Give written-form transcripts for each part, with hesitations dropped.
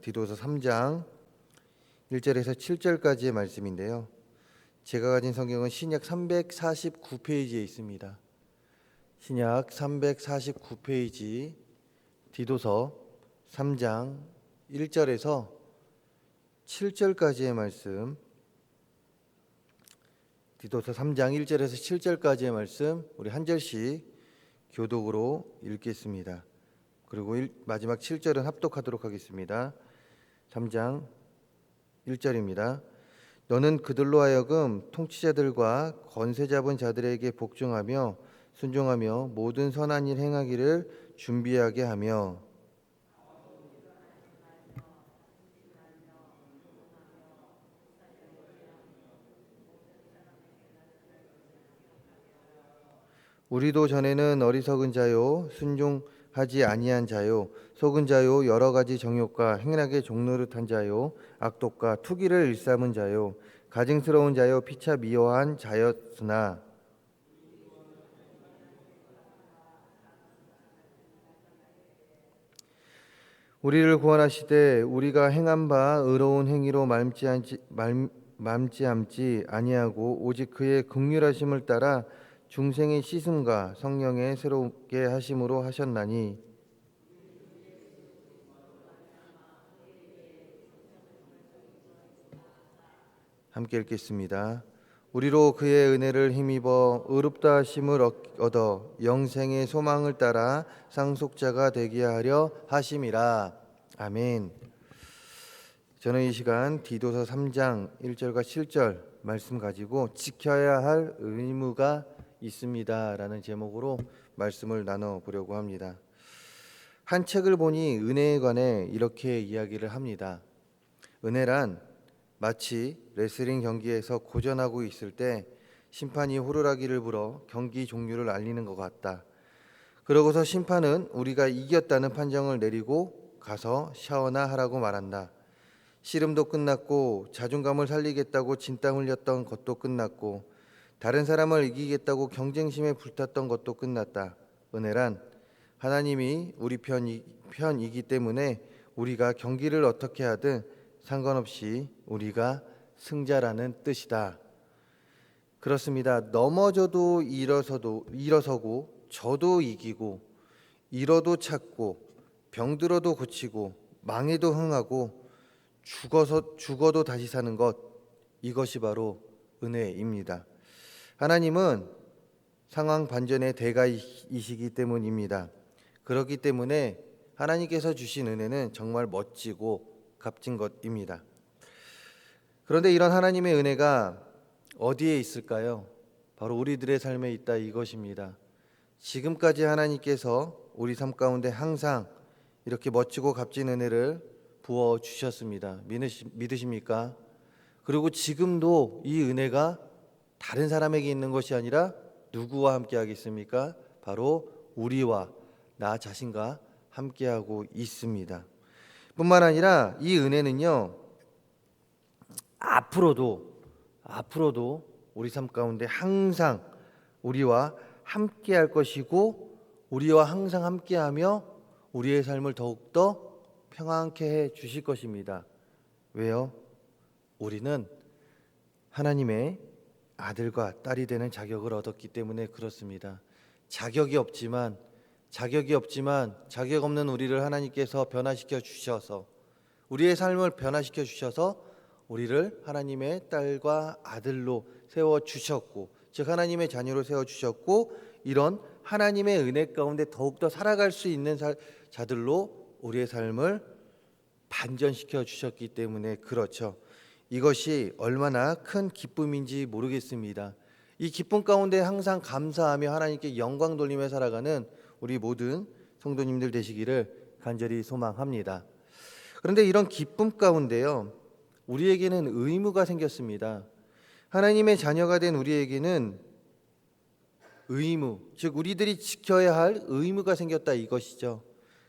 디도서 3장 1절에서 7절까지의 말씀인데요. 제가 가진 성경은 신약 349페이지에 있습니다. 신약 349페이지 디도서 3장 1절에서 7절까지의 말씀, 디도서 3장 1절에서 7절까지의 말씀 우리 한 절씩 교독으로 읽겠습니다. 그리고 마지막 7절은 합독하도록 하겠습니다. 3장 1절입니다. 너는 그들로 하여금 통치자들과 권세 잡은 자들에게 복종하며 순종하며 모든 선한 일 행하기를 준비하게 하며 우리도 전에는 어리석은 자요 순종하지 아니한 자요 속은 자요 여러 가지 정욕과 행락의 종노릇한 자요 악독과 투기를 일삼은 자요 가증스러운 자요 피차 미워한 자였으나 우리를 구원하시되 우리가 행한 바 의로운 행위로 맘지 아니하고 오직 그의 긍휼하심을 따라 중생의 씻음과 성령의 새롭게 하심으로 하셨나니 함께 읽겠습니다. 우리로 그의 은혜를 힘입어 의롭다 하심을 얻어 영생의 소망을 따라 상속자가 되게 하려 하심이라. 아멘. 저는 이 시간 디도서 3장 1절과 7절 말씀 가지고 지켜야 할 의무가 있습니다 라는 제목으로 말씀을 나눠보려고 합니다. 한 책을 보니 은혜에 관해 이렇게 이야기를 합니다. 은혜란 마치 레슬링 경기에서 고전하고 있을 때 심판이 호루라기를 불어 경기 종료를 알리는 것 같다. 그러고서 심판은 우리가 이겼다는 판정을 내리고 가서 샤워나 하라고 말한다. 씨름도 끝났고 자존감을 살리겠다고 진땀 흘렸던 것도 끝났고 다른 사람을 이기겠다고 경쟁심에 불탔던 것도 끝났다. 은혜란 하나님이 우리 편이기 때문에 우리가 경기를 어떻게 하든 상관없이 우리가 승자라는 뜻이다. 그렇습니다. 넘어져도 일어서고 져도 이기고 잃어도 찾고 병들어도 고치고 망해도 흥하고 죽어도 다시 사는 것, 이것이 바로 은혜입니다. 하나님은 상황 반전의 대가이시기 때문입니다. 그렇기 때문에 하나님께서 주신 은혜는 정말 멋지고 값진 것입니다. 그런데 이런 하나님의 은혜가 어디에 있을까요? 바로 우리들의 삶에 있다, 이것입니다. 지금까지 하나님께서 우리 삶 가운데 항상 이렇게 멋지고 값진 은혜를 부어 주셨습니다. 믿으십니까? 그리고 지금도 이 은혜가 다른 사람에게 있는 것이 아니라 누구와 함께 하겠습니까? 바로 우리와 나 자신과 함께하고 있습니다. 뿐만 아니라 이 은혜는요, 앞으로도 우리 삶 가운데 항상 우리와 함께할 것이고 우리와 항상 함께하며 우리의 삶을 더욱더 평안케 해 주실 것입니다. 왜요? 우리는 하나님의 아들과 딸이 되는 자격을 얻었기 때문에 그렇습니다. 자격이 없지만 자격 없는 우리를 하나님께서 변화시켜 주셔서 우리의 삶을 변화시켜 주셔서 우리를 하나님의 딸과 아들로 세워 주셨고, 즉 하나님의 자녀로 세워 주셨고, 이런 하나님의 은혜 가운데 더욱더 살아갈 수 있는 자들로 우리의 삶을 반전시켜 주셨기 때문에 그렇죠. 이것이 얼마나 큰 기쁨인지 모르겠습니다. 이 기쁨 가운데 항상 감사하며 하나님께 영광 돌리며 살아가는 우리 모든 성도님들 되시기를 간절히 소망합니다. 그런데 이런 기쁨 가운데요, 우리에게는 의무가 생겼습니다. 하나님의 자녀가 된 우리에게는 의무, 즉 우리들이 지켜야 할 의무가 생겼다, 이것이죠.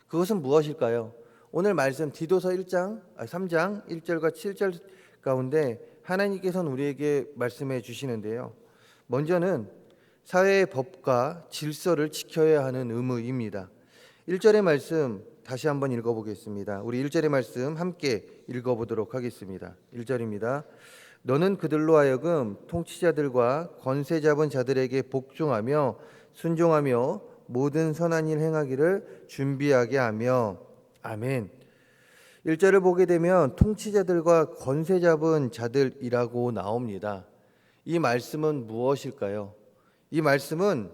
그것은 무엇일까요? 오늘 말씀 디도서 3장 1절과 7절 가운데 하나님께서는 우리에게 말씀해 주시는데요. 먼저는 사회의 법과 질서를 지켜야 하는 의무입니다. 1절의 말씀 다시 한번 읽어보겠습니다. 우리 1절의 말씀 함께 읽어보도록 하겠습니다. 1절입니다. 너는 그들로 하여금 통치자들과 권세 잡은 자들에게 복종하며 순종하며 모든 선한 일 행하기를 준비하게 하며. 아멘. 1절을 보게 되면 통치자들과 권세 잡은 자들이라고 나옵니다. 이 말씀은 무엇일까요? 이 말씀은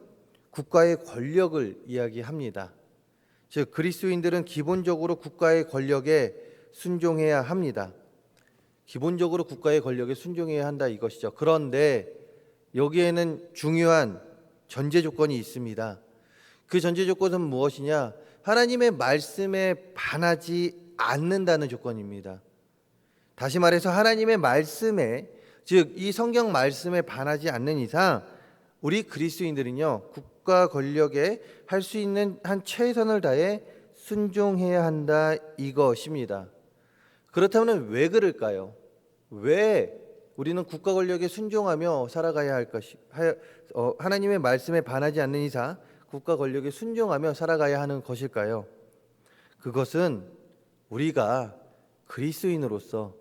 국가의 권력을 이야기합니다. 즉 그리스도인들은 기본적으로 국가의 권력에 순종해야 합니다. 기본적으로 국가의 권력에 순종해야 한다 이것이죠. 그런데 여기에는 중요한 전제 조건이 있습니다. 그 전제 조건은 무엇이냐? 하나님의 말씀에 반하지 않는다는 조건입니다. 다시 말해서 하나님의 말씀에, 즉 이 성경 말씀에 반하지 않는 이상 우리 그리스도인들은요 국가 권력에 할 수 있는 한 최선을 다해 순종해야 한다 이것입니다. 그렇다면 왜 그럴까요? 왜 우리는 국가 권력에 순종하며 살아가야 할 것이 하나님의 말씀에 반하지 않는 이상 국가 권력에 순종하며 살아가야 하는 것일까요? 그것은 우리가 그리스도인으로서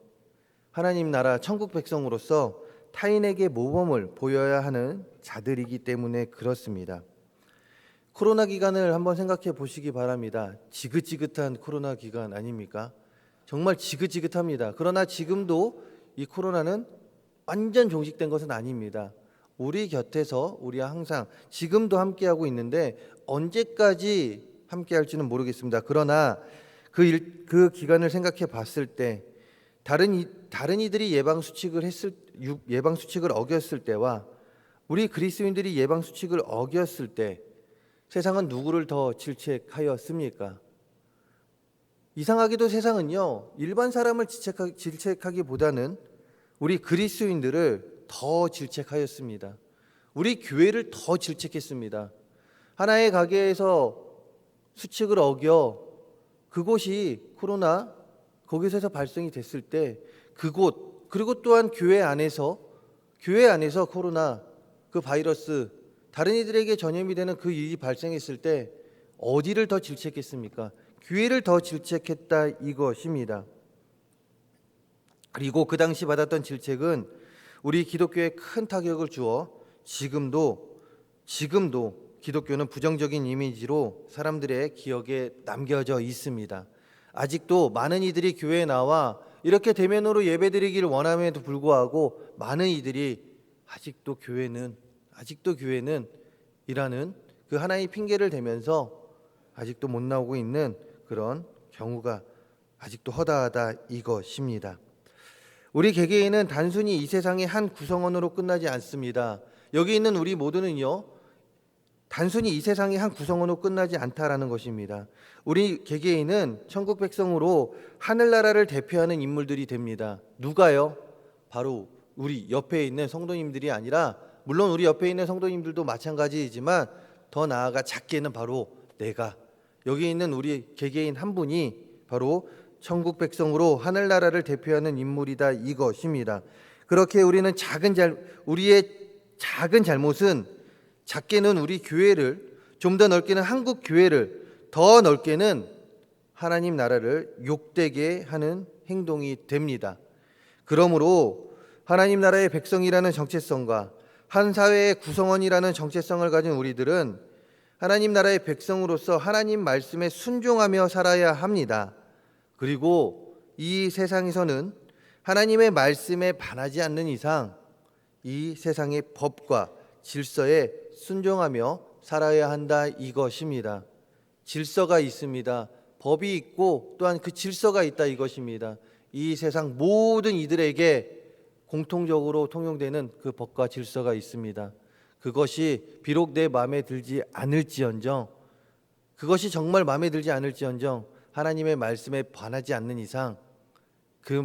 하나님 나라 천국 백성으로서 타인에게 모범을 보여야 하는 자들이기 때문에 그렇습니다. 코로나 기간을 한번 생각해 보시기 바랍니다. 지긋지긋한 코로나 기간 아닙니까? 정말 지긋지긋합니다. 그러나 지금도 이 코로나는 완전 종식된 것은 아닙니다. 우리 곁에서 우리와 항상 지금도 함께하고 있는데 언제까지 함께할지는 모르겠습니다. 그러나 그 기간을 생각해 봤을 때 다른 이들이 예방 수칙을 어겼을 때와 우리 그리스도인들이 예방 수칙을 어겼을 때 세상은 누구를 더 질책하였습니까? 이상하게도 세상은요 일반 사람을 질책하기보다는 우리 그리스도인들을 더 질책하였습니다. 우리 교회를 더 질책했습니다. 하나의 가게에서 수칙을 어겨 그곳이 코로나 거기서 발생이 됐을 때 그곳 그리고 또한 교회 안에서 코로나 그 바이러스 다른 이들에게 전염이 되는 그 일이 발생했을 때 어디를 더 질책했습니까? 교회를 더 질책했다 이것입니다. 그리고 그 당시 받았던 질책은 우리 기독교에 큰 타격을 주어 지금도 기독교는 부정적인 이미지로 사람들의 기억에 남겨져 있습니다. 아직도 많은 이들이 교회에 나와 이렇게 대면으로 예배드리기를 원함에도 불구하고 많은 이들이 아직도 교회는 이라는 그 하나의 핑계를 대면서 아직도 못 나오고 있는 그런 경우가 아직도 허다하다 이것입니다. 우리 개개인은 단순히 이 세상의 한 구성원으로 끝나지 않습니다. 여기 있는 우리 모두는요 단순히 이 세상의 한 구성원으로 끝나지 않다라는 것입니다. 우리 개개인은 천국 백성으로 하늘나라를 대표하는 인물들이 됩니다. 누가요? 바로 우리 옆에 있는 성도님들이 아니라 물론 우리 옆에 있는 성도님들도 마찬가지이지만 더 나아가 작게는 바로 내가 여기 있는 우리 개개인 한 분이 바로 천국 백성으로 하늘나라를 대표하는 인물이다 이것입니다. 그렇게 우리의 작은 잘못은 작게는 우리 교회를 좀 더 넓게는 한국 교회를 더 넓게는 하나님 나라를 욕되게 하는 행동이 됩니다. 그러므로 하나님 나라의 백성이라는 정체성과 한 사회의 구성원이라는 정체성을 가진 우리들은 하나님 나라의 백성으로서 하나님 말씀에 순종하며 살아야 합니다. 그리고 이 세상에서는 하나님의 말씀에 반하지 않는 이상 이 세상의 법과 질서에 순종하며 살아야 한다 이것입니다. 질서가 있습니다. 법이 있고 또한 그 질서가 있다 이것입니다. 이 세상 모든 이들에게 공통적으로 통용되는 그 법과 질서가 있습니다. 그것이 비록 내 마음에 들지 않을지언정 그것이 정말 마음에 들지 않을지언정 하나님의 말씀에 반하지 않는 이상 그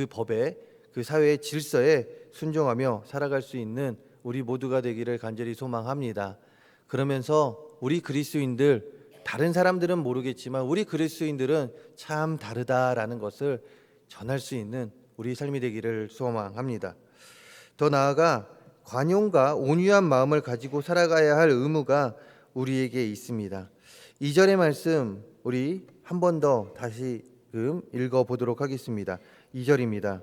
법에 그 사회의 질서에 순종하며 살아갈 수 있는 우리 모두가 되기를 간절히 소망합니다. 그러면서 우리 그리스도인들 다른 사람들은 모르겠지만 우리 그리스도인들은 참 다르다라는 것을 전할 수 있는 우리 삶이 되기를 소망합니다. 더 나아가 관용과 온유한 마음을 가지고 살아가야 할 의무가 우리에게 있습니다. 2절의 말씀 우리 한 번 더 다시금 읽어보도록 하겠습니다. 2절입니다.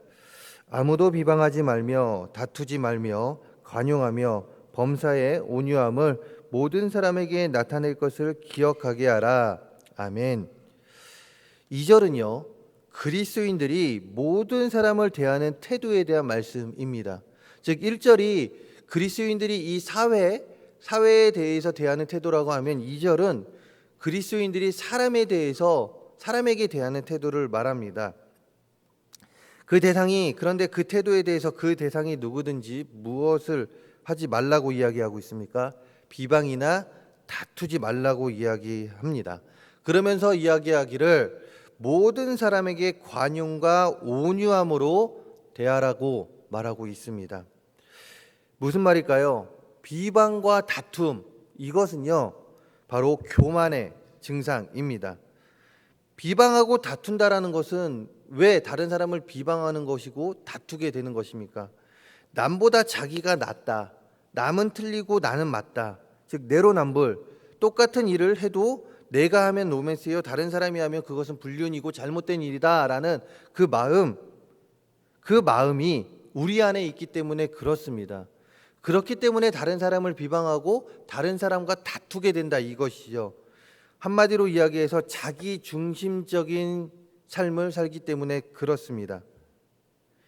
아무도 비방하지 말며 다투지 말며 관용하며 범사에 온유함을 모든 사람에게 나타낼 것을 기억하게 하라. 아멘. 2절은요, 그리스도인들이 모든 사람을 대하는 태도에 대한 말씀입니다. 즉 1절이 그리스도인들이 이 사회에 대해서 대하는 태도라고 하면 2절은 그리스도인들이 사람에게 대하는 태도를 말합니다. 그런데 그 태도에 대해서 그 대상이 누구든지 무엇을 하지 말라고 이야기하고 있습니까? 비방이나 다투지 말라고 이야기합니다. 그러면서 이야기하기를 모든 사람에게 관용과 온유함으로 대하라고 말하고 있습니다. 무슨 말일까요? 비방과 다툼, 이것은요 바로 교만의 증상입니다. 비방하고 다툰다라는 것은 왜 다른 사람을 비방하는 것이고 다투게 되는 것입니까? 남보다 자기가 낫다, 남은 틀리고 나는 맞다, 즉 내로남불, 똑같은 일을 해도 내가 하면 로맨스예요, 다른 사람이 하면 그것은 불륜이고 잘못된 일이다 라는 그 마음이 우리 안에 있기 때문에 그렇습니다. 그렇기 때문에 다른 사람을 비방하고 다른 사람과 다투게 된다, 이것이죠. 한마디로 이야기해서 자기 중심적인 삶을 살기 때문에 그렇습니다.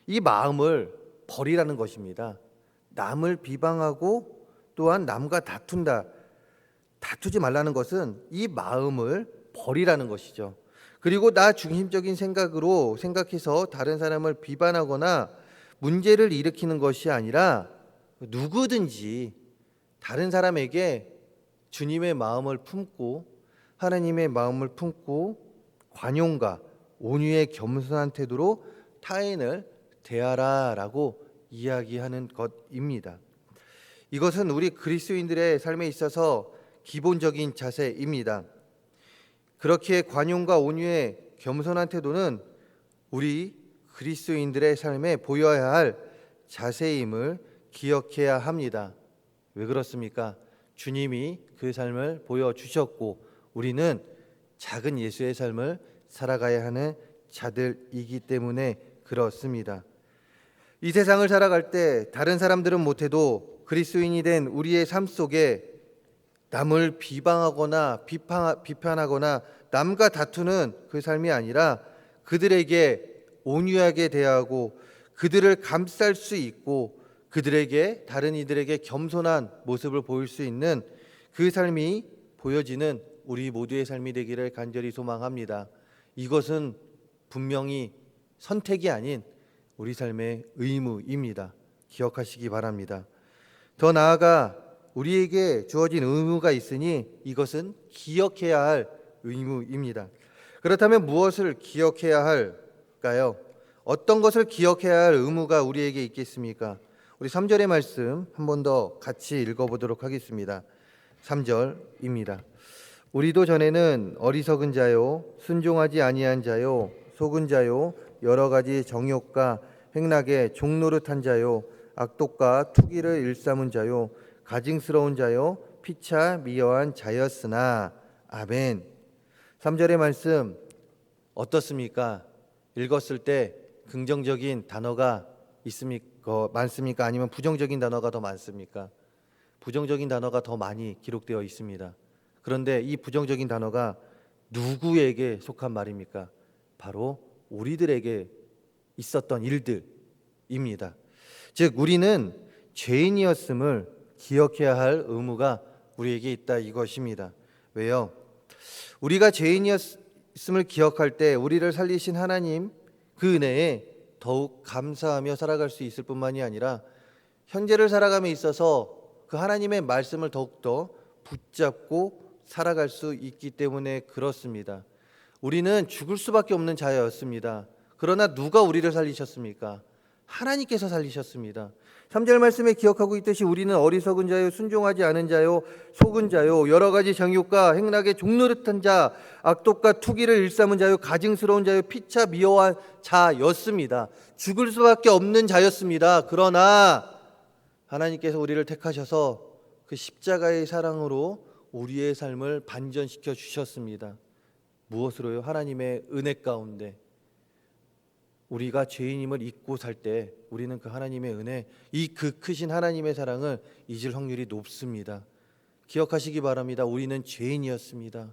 이 마음을 버리라는 것입니다. 남을 비방하고 또한 남과 다투지 말라는 것은 이 마음을 버리라는 것이죠. 그리고 나 중심적인 생각으로 생각해서 다른 사람을 비판하거나 문제를 일으키는 것이 아니라 누구든지 다른 사람에게 주님의 마음을 품고 하나님의 마음을 품고 관용과 온유의 겸손한 태도로 타인을 대하라라고 이야기하는 것입니다. 이것은 우리 그리스도인들의 삶에 있어서 기본적인 자세입니다. 그렇게 관용과 온유의 겸손한 태도는 우리 그리스도인들의 삶에 보여야 할 자세임을 기억해야 합니다. 왜 그렇습니까? 주님이 그 삶을 보여주셨고 우리는 작은 예수의 삶을 살아가야 하는 자들이기 때문에 그렇습니다. 이 세상을 살아갈 때 다른 사람들은 못해도 그리스도인이 된 우리의 삶 속에 남을 비방하거나 비판하거나 남과 다투는 그 삶이 아니라 그들에게 온유하게 대하고 그들을 감쌀 수 있고 다른 이들에게 겸손한 모습을 보일 수 있는 그 삶이 보여지는 우리 모두의 삶이 되기를 간절히 소망합니다. 이것은 분명히 선택이 아닌 우리 삶의 의무입니다. 기억하시기 바랍니다. 더 나아가 우리에게 주어진 의무가 있으니 이것은 기억해야 할 의무입니다. 그렇다면 무엇을 기억해야 할까요? 어떤 것을 기억해야 할 의무가 우리에게 있겠습니까? 우리 3절의 말씀 한 번 더 같이 읽어보도록 하겠습니다. 3절입니다. 우리도 전에는 어리석은 자요, 순종하지 아니한 자요, 속은 자요, 여러 가지 정욕과 행락에 종노릇한 자요, 악독과 투기를 일삼은 자요, 가증스러운 자요, 피차 미워한 자였으나. 아멘. 3절의 말씀 어떻습니까? 읽었을 때 긍정적인 단어가 많습니까? 아니면 부정적인 단어가 더 많습니까? 부정적인 단어가 더 많이 기록되어 있습니다. 그런데 이 부정적인 단어가 누구에게 속한 말입니까? 바로 우리들에게 있었던 일들입니다. 즉 우리는 죄인이었음을 기억해야 할 의무가 우리에게 있다, 이것입니다. 왜요? 우리가 죄인이었음을 기억할 때 우리를 살리신 하나님 그 은혜에 더욱 감사하며 살아갈 수 있을 뿐만이 아니라 현재를 살아감에 있어서 그 하나님의 말씀을 더욱더 붙잡고 살아갈 수 있기 때문에 그렇습니다. 우리는 죽을 수밖에 없는 자였습니다. 그러나 누가 우리를 살리셨습니까? 하나님께서 살리셨습니다. 3절 말씀에 기억하고 있듯이 우리는 어리석은 자요, 순종하지 않은 자요, 속은 자요, 여러 가지 정욕과 행락에 종노릇한 자, 악독과 투기를 일삼은 자요, 가증스러운 자요, 피차 미워한 자였습니다. 죽을 수밖에 없는 자였습니다. 그러나 하나님께서 우리를 택하셔서 그 십자가의 사랑으로 우리의 삶을 반전시켜 주셨습니다. 무엇으로요? 하나님의 은혜 가운데 우리가 죄인임을 잊고 살 때 우리는 그 하나님의 은혜, 이 그 크신 하나님의 사랑을 잊을 확률이 높습니다. 기억하시기 바랍니다. 우리는 죄인이었습니다.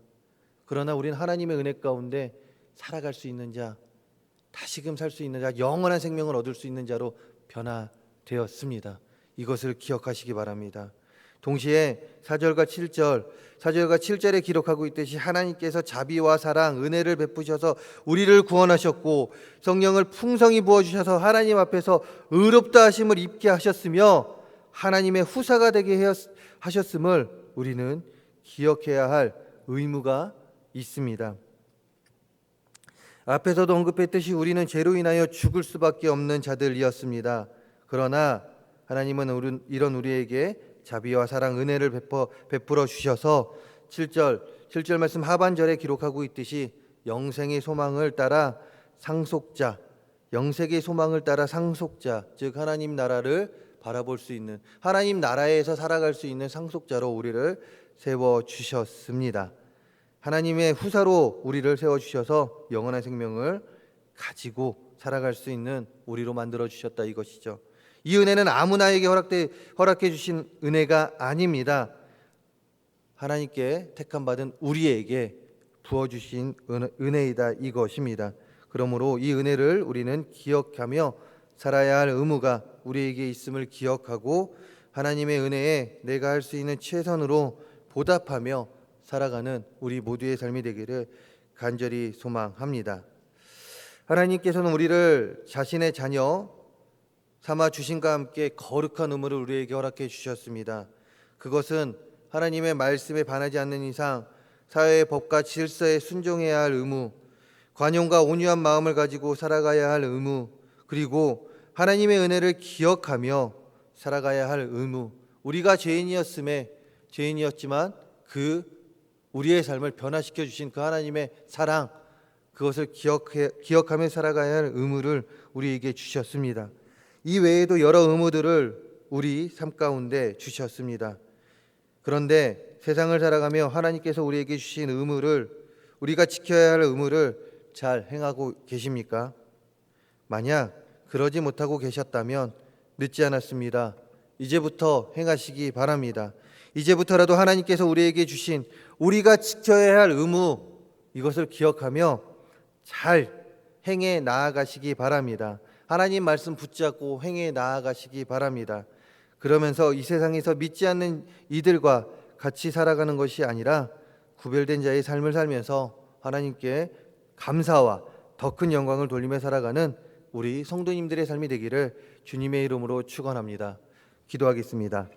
그러나 우리는 하나님의 은혜 가운데 살아갈 수 있는 자, 다시금 살 수 있는 자, 영원한 생명을 얻을 수 있는 자로 변화되었습니다. 이것을 기억하시기 바랍니다. 동시에 4절과 7절에 기록하고 있듯이 하나님께서 자비와 사랑, 은혜를 베푸셔서 우리를 구원하셨고 성령을 풍성히 부어주셔서 하나님 앞에서 의롭다 하심을 입게 하셨으며 하나님의 후사가 되게 하셨음을 우리는 기억해야 할 의무가 있습니다. 앞에서도 언급했듯이 우리는 죄로 인하여 죽을 수밖에 없는 자들이었습니다. 그러나 하나님은 이런 우리에게 자비와 사랑, 은혜를 베풀어 주셔서 7절 말씀 하반절에 기록하고 있듯이 영생의 소망을 따라 상속자, 즉 하나님 나라를 바라볼 수 있는, 하나님 나라에서 살아갈 수 있는 상속자로 우리를 세워 주셨습니다. 하나님의 후사로 우리를 세워 주셔서 영원한 생명을 가지고 살아갈 수 있는 우리로 만들어 주셨다, 이것이죠. 이 은혜는 아무나에게 허락해 주신 은혜가 아닙니다. 하나님께 택함 받은 우리에게 부어 주신 은혜이다, 이것입니다. 그러므로 이 은혜를 우리는 기억하며 살아야 할 의무가 우리에게 있음을 기억하고 하나님의 은혜에 내가 할 수 있는 최선으로 보답하며 살아가는 우리 모두의 삶이 되기를 간절히 소망합니다. 하나님께서는 우리를 자신의 자녀 삼아 주신과 함께 거룩한 의무를 우리에게 허락해 주셨습니다. 그것은 하나님의 말씀에 반하지 않는 이상 사회의 법과 질서에 순종해야 할 의무, 관용과 온유한 마음을 가지고 살아가야 할 의무, 그리고 하나님의 은혜를 기억하며 살아가야 할 의무. 우리가 죄인이었지만 우리의 삶을 변화시켜 주신 그 하나님의 사랑, 그것을 기억하며 살아가야 할 의무를 우리에게 주셨습니다. 이 외에도 여러 의무들을 우리 삶 가운데 주셨습니다. 그런데 세상을 살아가며 하나님께서 우리에게 주신 의무를, 우리가 지켜야 할 의무를 잘 행하고 계십니까? 만약 그러지 못하고 계셨다면 늦지 않았습니다. 이제부터 행하시기 바랍니다. 이제부터라도 하나님께서 우리에게 주신 우리가 지켜야 할 의무, 이것을 기억하며 잘 행해 나아가시기 바랍니다. 하나님 말씀 붙잡고 행해 나아가시기 바랍니다. 그러면서 이 세상에서 믿지 않는 이들과 같이 살아가는 것이 아니라 구별된 자의 삶을 살면서 하나님께 감사와 더 큰 영광을 돌리며 살아가는 우리 성도님들의 삶이 되기를 주님의 이름으로 축원합니다. 기도하겠습니다.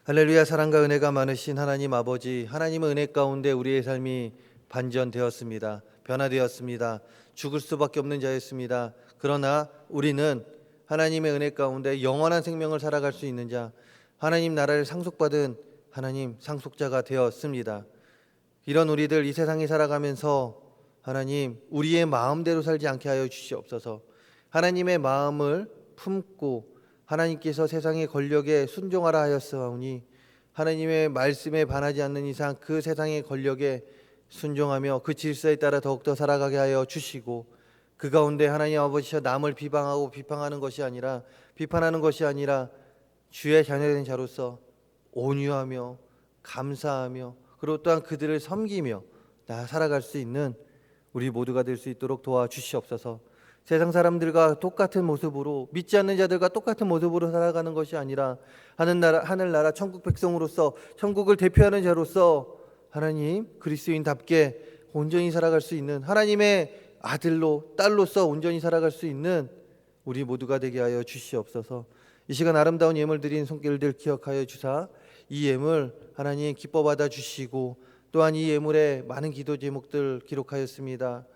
할렐루야. 사랑과 은혜가 많으신 하나님 아버지, 하나님의 은혜 가운데 우리의 삶이 반전되었습니다. 변화되었습니다. 죽을 수밖에 없는 자였습니다. 그러나 우리는 하나님의 은혜 가운데 영원한 생명을 살아갈 수 있는 자, 하나님 나라를 상속받은 하나님 상속자가 되었습니다. 이런 우리들 이 세상에 살아가면서 하나님 우리의 마음대로 살지 않게 하여 주시옵소서. 하나님의 마음을 품고 하나님께서 세상의 권력에 순종하라 하였사오니 하나님의 말씀에 반하지 않는 이상 그 세상의 권력에 순종하며 그 질서에 따라 더욱더 살아가게 하여 주시고, 그 가운데 하나님 아버지여 남을 비판하는 것이 아니라 주의 자녀된 자로서 온유하며 감사하며 그리고 또한 그들을 섬기며 살아갈 수 있는 우리 모두가 될 수 있도록 도와주시옵소서. 세상 사람들과 똑같은 모습으로, 믿지 않는 자들과 똑같은 모습으로 살아가는 것이 아니라 하늘나라 천국 백성으로서, 천국을 대표하는 자로서 하나님 그리스도인답게 온전히 살아갈 수 있는, 하나님의 아들로 딸로서 온전히 살아갈 수 있는 우리 모두가 되게 하여 주시옵소서. 이 시간 아름다운 예물 드린 손길들 기억하여 주사 이 예물 하나님 기뻐 받아 주시고, 또한 이 예물에 많은 기도 제목들 기록하였습니다.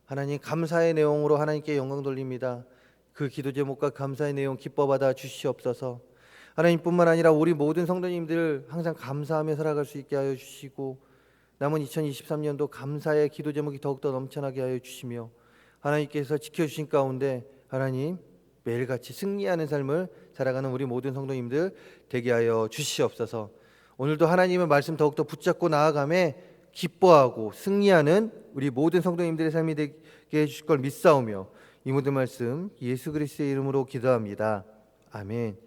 하나님 감사의 내용으로 하나님께 영광 돌립니다. 그 기도 제목과 감사의 내용 기뻐 받아 주시옵소서. 하나님뿐만 아니라 우리 모든 성도님들 항상 감사하며 살아갈 수 있게 하여 주시고, 남은 2023년도 감사의 기도 제목이 더욱더 넘쳐나게 하여 주시며, 하나님께서 지켜주신 가운데 하나님 매일같이 승리하는 삶을 살아가는 우리 모든 성도님들 되게 하여 주시옵소서. 오늘도 하나님의 말씀 더욱더 붙잡고 나아가매 기뻐하고 승리하는 우리 모든 성도님들의 삶이 되게 해주실 걸 믿사오며 이 모든 말씀 예수 그리스도의 이름으로 기도합니다. 아멘.